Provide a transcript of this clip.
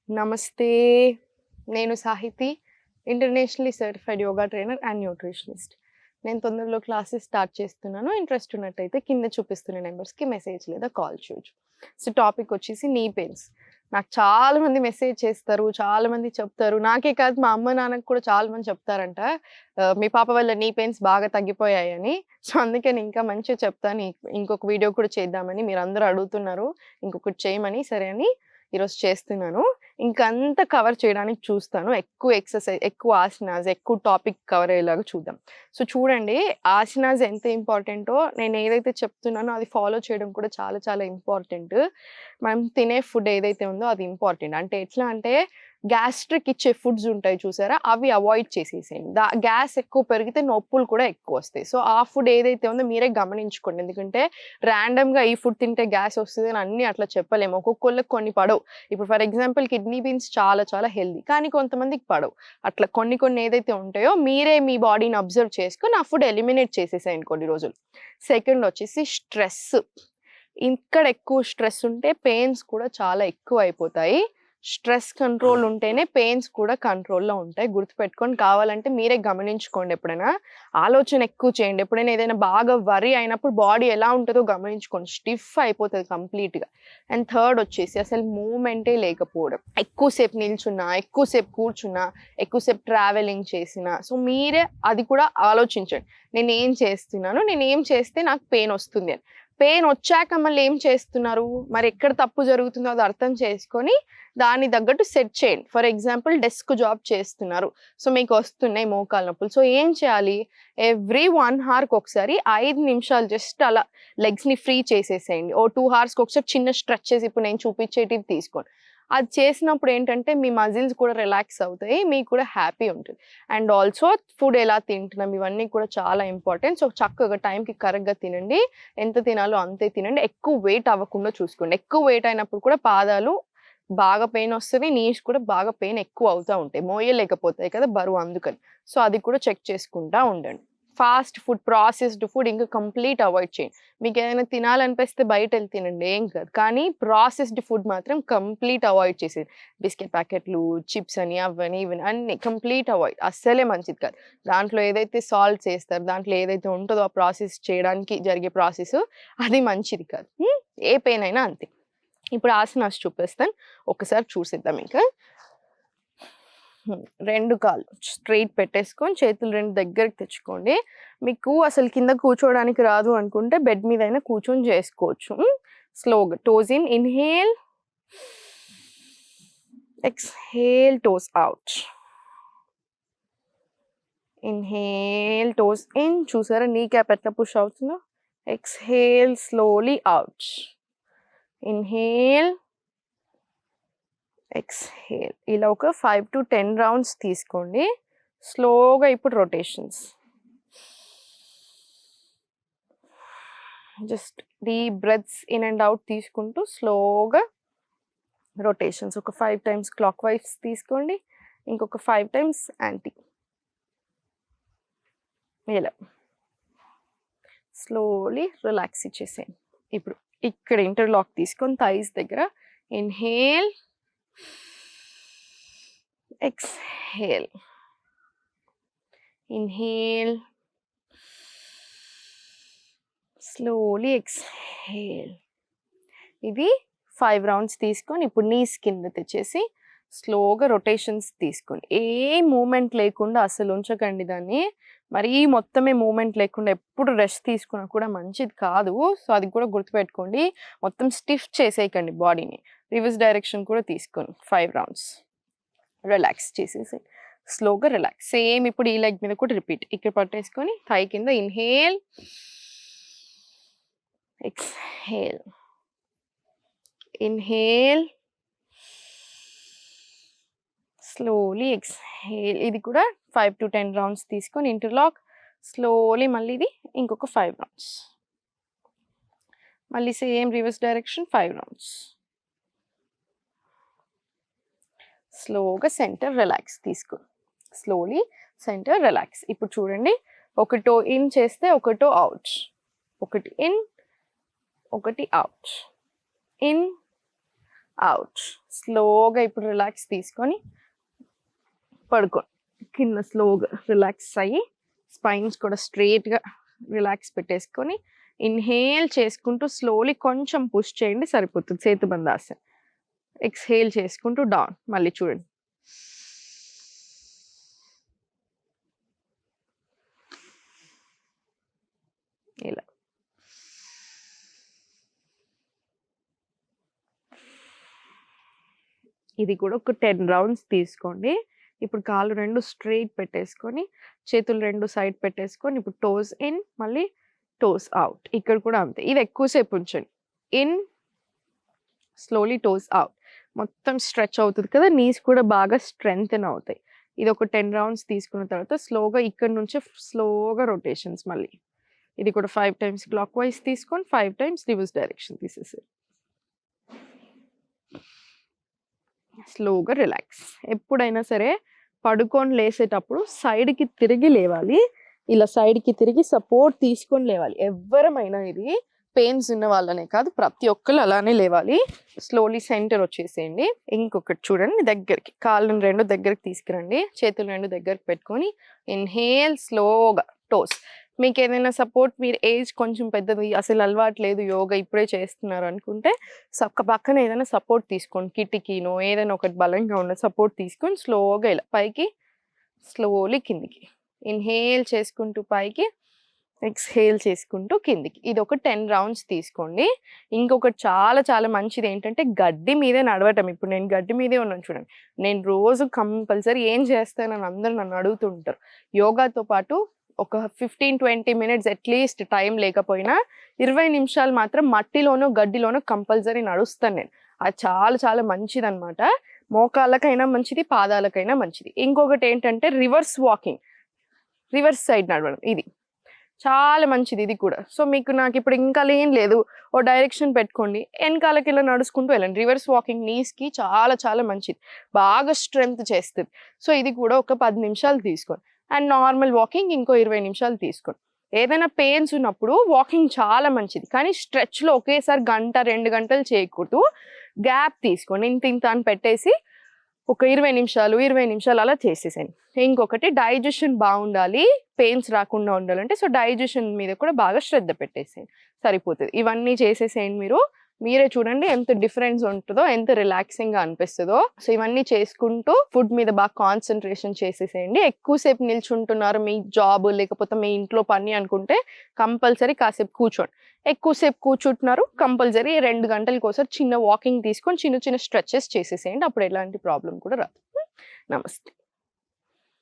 నమస్తే. నేను Sahithi. Internationally certified yoga trainer and nutritionist. నేను తొందరలో క్లాసెస్ స్టార్ట్ చేస్తున్నాను. ఇంట్రెస్ట్ ఉన్నట్టయితే కింద చూపిస్తున్న నెంబర్స్‌కి మెసేజ్ లేదా కాల్ చేయొచ్చు. సో, టాపిక్ వచ్చేసి నీ పెయిన్స్. నాకు చాలామంది మెసేజ్ చేస్తారు. చాలామంది చెప్తారు. నాకే కాదు మా అమ్మ, నాన్నకి కూడా చాలామంది చెప్తారంట. మీ పాప వల్ల నీ పెయిన్స్ బాగా తగ్గిపోయాయని. సో, అందుకే నేను ఇంకా మంచిగా చెప్తాను. ఇంకొక వీడియో కూడా చేద్దామని మీరందరూ అడుగుతున్నారు. ఇంకొకటి చేయమని. సరే అని ఈరోజు చేస్తున్నాను. ఇంకంతా కవర్ చేయడానికి చూస్తాను. ఎక్కువ ఆసనాస్, ఎక్కువ టాపిక్ కవర్ అయ్యేలాగా చూద్దాం. సో, చూడండి ఆసనాస్ ఎంత ఇంపార్టెంటో నేను ఏదైతే చెప్తున్నానో అది ఫాలో చేయడం కూడా చాలా చాలా ఇంపార్టెంట్. మనం తినే ఫుడ్ ఏదైతే ఉందో అది ఇంపార్టెంట్. అంటే ఎట్లా అంటే గ్యాస్ట్రిక్ ఇచ్చే ఫుడ్స్ ఉంటాయి చూసారా? అవి అవాయిడ్ చేసేసేయండి. గ్యాస్ ఎక్కువ పెరిగితే నొప్పులు కూడా ఎక్కువొస్తాయి. సో, ఆ ఫుడ్ ఏదైతే ఉందో మీరే గమనించుకోండి. ఎందుకంటే ర్యాండమ్‌గా ఈ ఫుడ్ తింటే గ్యాస్ వస్తది అని అన్నీ అట్లా చెప్పలేము. ఒక్కొక్కళ్ళకి కొన్ని పడవు. ఇప్పుడు ఫర్ ఎగ్జాంపుల్ కిడ్నీ బీన్స్ చాలా చాలా హెల్తీ. కానీ కొంతమందికి పడవు. అట్లా కొన్ని కొన్ని ఏదైతే ఉంటాయో మీరే మీ బాడీని అబ్జర్వ్ చేసుకొని ఆ ఫుడ్ ఎలిమినేట్ చేసేసేయండి కొన్ని రోజులు. సెకండ్ వచ్చేసి స్ట్రెస్. ఇక్కడ ఎక్కువ స్ట్రెస్ ఉంటే పెయిన్స్ కూడా చాలా ఎక్కువైపోతాయి. స్ట్రెస్ కంట్రోల్ ఉంటేనే పెయిన్స్ కూడా కంట్రోల్‌లో ఉంటాయి. గుర్తుపెట్టుకొని కావాలంటే మీరే గమనించుకోండి ఎప్పుడైనా. ఆలోచన ఎక్కువ చేయండి. ఎప్పుడైనా ఏదైనా బాగా వరీ అయినప్పుడు బాడీ ఎలా ఉంటదో గమనించుకోండి. స్టిఫ్ అయిపోతది కంప్లీట్‌గా. అండ్ థర్డ్ వచ్చేసి అసలు మూవ్‌మెంటే లేకపోవడం. ఎక్కువసేపు నిల్చున్నా, ఎక్కువసేపు కూర్చున్నా, ఎక్కువసేపు ట్రావెలింగ్ చేసినా సో, మీరే అది కూడా ఆలోచించండి. నేనేం చేస్తున్నాను? నేనేం చేస్తే నాకు పెయిన్ వస్తుంది అని. పెయిన్ వచ్చాక మళ్ళీ ఏం చేస్తున్నారు? మరి ఎక్కడ తప్పు జరుగుతుందో అది అర్థం చేసుకొని దానికి తగ్గట్టు సెట్ చేయండి. ఫర్ ఎగ్జాంపుల్ డెస్క్ జాబ్ చేస్తున్నారు. సో, మీకు వస్తున్నాయి మోకాళ్ళ నొప్పులు. సో, ఏం చేయాలి? ఎవ్రీ 1 హవర్‌కి ఒకసారి 5 నిమిషాలు జస్ట్ అలా లెగ్స్‌ని ఫ్రీ చేసేసేయండి. ఓ 2 హవర్స్‌కి ఒకసారి చిన్న స్ట్రెచెస్ ఇప్పుడు నేను చూపించేటివి తీసుకోండి. అది చేసినప్పుడు ఏంటంటే మీ మజిల్స్ కూడా రిలాక్స్ అవుతాయి. మీకు కూడా హ్యాపీ ఉంటుంది. అండ్ ఆల్సో ఫుడ్ ఎలా తింటున్నాం ఇవన్నీ కూడా చాలా ఇంపార్టెంట్. సో, చక్కగా టైంకి కరెక్ట్‌గా తినండి. ఎంత తినాలో అంతే తినండి. ఎక్కువ వెయిట్ అవ్వకుండా చూసుకోండి. ఎక్కువ వెయిట్ అయినప్పుడు కూడా పాదాలు బాగా పెయిన్ వస్తది. నీస్ కూడా బాగా పెయిన్ ఎక్కువ అవుతా ఉంటాయి. మోయలేకపోతాయి కదా బరువు అందుకని. సో, అది కూడా చెక్ చేసుకుంటా ఉండండి. ఫాస్ట్ ఫుడ్, ప్రాసెస్డ్ ఫుడ్ ఇంకా కంప్లీట్ అవాయిడ్ చేయండి. మీకేదైనా తినాలనిపిస్తే బయటెళ్ళి తినండి ఏం కాదు. కానీ ప్రాసెస్డ్ ఫుడ్ మాత్రం కంప్లీట్ అవాయిడ్ చేసేయండి. బిస్కెట్ ప్యాకెట్లు, చిప్స్ అని, అవని, ఇవని అన్నీ కంప్లీట్ అవాయిడ్. అస్సలే మంచిది కాదు. దాంట్లో ఏదైతే సాల్ట్స్ ఏస్తారో, దాంట్లో ఏదైతే ఉంటదో ఆ ప్రాసెస్ చేయడానికి జరిగే ప్రాసెస్ అది మంచిది కాదు. ఏ పెయిన్ అయినా అంతే. ఇప్పుడు ఆసనాస్ చూపిస్తాను. ఒకసారి చూసేద్దాం ఇంకా. 2 కాళ్ళు స్ట్రెయిట్ పెట్టేసుకొని చేతులు 2 దగ్గరికి తెచ్చుకోండి. మీకు అసలు కింద కూర్చోవడానికి రాదు అనుకుంటే బెడ్ మీదైనా కూర్చొని చేసుకోవచ్చు. స్లోగా toes in, inhale, exhale, toes out. Inhale, toes in. చూసారా నీ క్యాప్ ఎట్లా పుష్ అవుతుందో? Exhale, slowly out. Inhale, exhale. ఇలా ఒక 5-10 రౌండ్స్ తీసుకోండి. స్లోగా ఇప్పుడు rotations. Just deep breaths in and out తీసుకుంటూ స్లోగా రొటేషన్స్. ఒక 5 టైమ్స్ క్లాక్ వైస్ తీసుకోండి. ఇంకొక 5 టైమ్స్ యాంటీ. ఇలా స్లోలీ రిలాక్స్ ఇచ్చేసేయండి. ఇప్పుడు ఇక్కడ ఇంటర్లాక్ తీసుకొని థైస్ దగ్గర inhale, exhale, inhale, slowly exhale. ఇది 5 రౌండ్స్ తీసుకొని ఇప్పుడు నీస్ కింద తెచ్చేసి స్లోగా రొటేషన్స్ తీసుకోండి. ఏ మూమెంట్ లేకుండా అసలు ఉంచకండి దాన్ని. మరీ మొత్తమే మూమెంట్ లేకుండా ఎప్పుడు రెస్ట్ తీసుకున్నా కూడా మంచిది కాదు. సో, అది కూడా గుర్తుపెట్టుకోండి. మొత్తం స్టిఫ్ చేసేయకండి బాడీని. రివర్స్ డైరెక్షన్ కూడా తీసుకోండి. 5 రౌండ్స్ రిలాక్స్ చేసేసి స్లోగా రిలాక్స్. సేమ్ ఇప్పుడు ఈ లెగ్ మీద కూడా రిపీట్. ఇక్కడ పట్టేసుకొని థై కింద inhale, exhale, inhale, slowly exhale. ఇది కూడా 5-10 రౌండ్స్ తీసుకొని ఇంటర్లాక్ స్లోలీ మళ్ళీ ఇది ఇంకొక 5 రౌండ్స్. మళ్ళీ సేమ్ రివర్స్ డైరెక్షన్ 5 రౌండ్స్. స్లోగా సెంటర్ రిలాక్స్ తీసుకో. Slowly centre relax. ఇప్పుడు చూడండి ఒక టో ఇన్ చేస్తే ఒక టో అవుట్. ఒకటి ఇన్, ఒకటి అవుట్. In, out. స్లోగా ఇప్పుడు రిలాక్స్ తీసుకొని పడుకోండి. కింద స్లోగా రిలాక్స్ అయ్యి స్పైన్స్ కూడా స్ట్రేట్గా రిలాక్స్ పెట్టేసుకొని ఇన్హేల్ చేసుకుంటూ స్లోలీ కొంచెం పుష్ చేయండి, సరిపోతుంది. సేతుబంధాసన. ఎక్స్హేల్ చేసుకుంటూ డౌన్. మళ్ళీ చూడండి. ఇలా ఇది కూడా ఒక 10 రౌండ్స్ తీసుకోండి. ఇప్పుడు కాళ్ళు రెండు స్ట్రైట్ పెట్టేసుకొని చేతులు రెండు సైడ్ పెట్టేసుకొని ఇప్పుడు టోస్ ఇన్, మళ్ళీ టోస్ అవుట్. ఇక్కడ కూడా అంతే. ఇది ఎక్కువసేపు ఉంచండి. In, slowly toes out. మొత్తం స్ట్రెచ్ అవుతుంది కదా, నీస్ కూడా బాగా స్ట్రెంగ్తెన్ అవుతాయి. ఇది ఒక 10 రౌండ్స్ తీసుకున్న తర్వాత స్లోగా ఇక్కడ నుంచి స్లోగా రొటేషన్స్. మళ్ళీ ఇది కూడా 5 టైమ్స్ క్లాక్ వైజ్ తీసుకొని 5 టైమ్స్ రివర్స్ డైరెక్షన్ తీసేసి స్లోగా రిలాక్స్. ఎప్పుడైనా సరే పడుకొని లేసేటప్పుడు సైడ్కి తిరిగి లేవాలి. ఇలా సైడ్కి తిరిగి సపోర్ట్ తీసుకొని లేవాలి. ఎవరమైనా, ఇది పెయిన్స్ ఉన్న వాళ్ళనే కాదు, ప్రతి ఒక్కరు అలానే లేవాలి. స్లోలీ సెంటర్ వచ్చేసేయండి. ఇంకొకటి చూడండి, దగ్గరికి కాళ్ళను రెండు దగ్గరికి తీసుకురండి, చేతులు రెండు దగ్గరికి పెట్టుకొని ఇన్హేల్ స్లోగా టోస్. మీకు ఏదైనా సపోర్ట్, మీరు ఏజ్ కొంచెం పెద్దది, అసలు అలవాటు లేదు, యోగా ఇప్పుడే చేస్తున్నారు అనుకుంటే పక్కన ఏదైనా సపోర్ట్ తీసుకోండి. కిటికీనో ఏదైనా ఒకటి బలంగా ఉన్న సపోర్ట్ తీసుకొని స్లోగా ఇలా పైకి, స్లోలీ కిందికి. ఇన్హేల్ చేసుకుంటూ పైకి, ఎక్స్హేల్ చేసుకుంటూ కిందికి. ఇది ఒక 10 రౌండ్స్ తీసుకోండి. ఇంకొకటి చాలా చాలా మంచిది ఏంటంటే గడ్డి మీదే నడవటం. ఇప్పుడు నేను గడ్డి మీదే ఉన్నాను చూడండి. నేను రోజు కంపల్సరీ ఏం చేస్తానని అందరూ నన్ను అడుగుతుంటారు. యోగాతో పాటు ఒక 15-20 మినిట్స్ అట్లీస్ట్, టైం లేకపోయినా 20 నిమిషాలు మాత్రం మట్టిలోనో గడ్డిలోనో కంపల్సరీ నడుస్తాను నేను. అది చాలా చాలా మంచిది అనమాట. మోకాళ్ళకైనా మంచిది, పాదాలకైనా మంచిది. ఇంకొకటి ఏంటంటే రివర్స్ వాకింగ్, రివర్స్ సైడ్ నడవడం. ఇది చాలా మంచిది ఇది కూడా. సో మీకు నాకు ఇప్పుడు ఇంకా ఏం లేదు, ఓ డైరెక్షన్ పెట్టుకోండి, వెనకాలకి ఇలా నడుచుకుంటూ వెళ్ళండి. రివర్స్ వాకింగ్ నీస్కి చాలా చాలా మంచిది, బాగా స్ట్రెంగ్త్ చేస్తుంది. సో ఇది కూడా ఒక 10 నిమిషాలు తీసుకోండి. అండ్ నార్మల్ వాకింగ్ ఇంకో 20 నిమిషాలు తీసుకోండి. ఏదైనా పెయిన్స్ ఉన్నప్పుడు వాకింగ్ చాలా మంచిది, కానీ స్ట్రెచ్లో ఒకేసారి 1-2 గంటలు చేయకూడదు. గ్యాప్ తీసుకోండి. ఇంత అని పెట్టేసి ఒక 20 నిమిషాలు అలా చేసేసేయండి. ఇంకొకటి డైజెషన్ బాగుండాలి, పెయిన్స్ రాకుండా ఉండాలంటే సో డైజెషన్ మీద కూడా బాగా శ్రద్ధ పెట్టేసేయండి, సరిపోతుంది. ఇవన్నీ చేసేసేయండి. మీరే చూడండి ఎంత డిఫరెన్స్ ఉంటుందో, ఎంత రిలాక్సింగ్గా అనిపిస్తుందో. సో ఇవన్నీ చేసుకుంటూ ఫుడ్ మీద బాగా కాన్సన్ట్రేషన్ చేసేసేయండి. ఎక్కువసేపు నిల్చుంటున్నారు, మీ జాబ్ లేకపోతే మీ ఇంట్లో పని అనుకుంటే కంపల్సరీ కాసేపు కూర్చోండి. ఎక్కువసేపు కూర్చుంటున్నారు, కంపల్సరీ 2 గంటలకు ఒకసారి చిన్న వాకింగ్ తీసుకొని చిన్న చిన్న స్ట్రెచెస్ చేసేసేయండి. అప్పుడు ఎలాంటి ప్రాబ్లం కూడా రాదు. నమస్తే.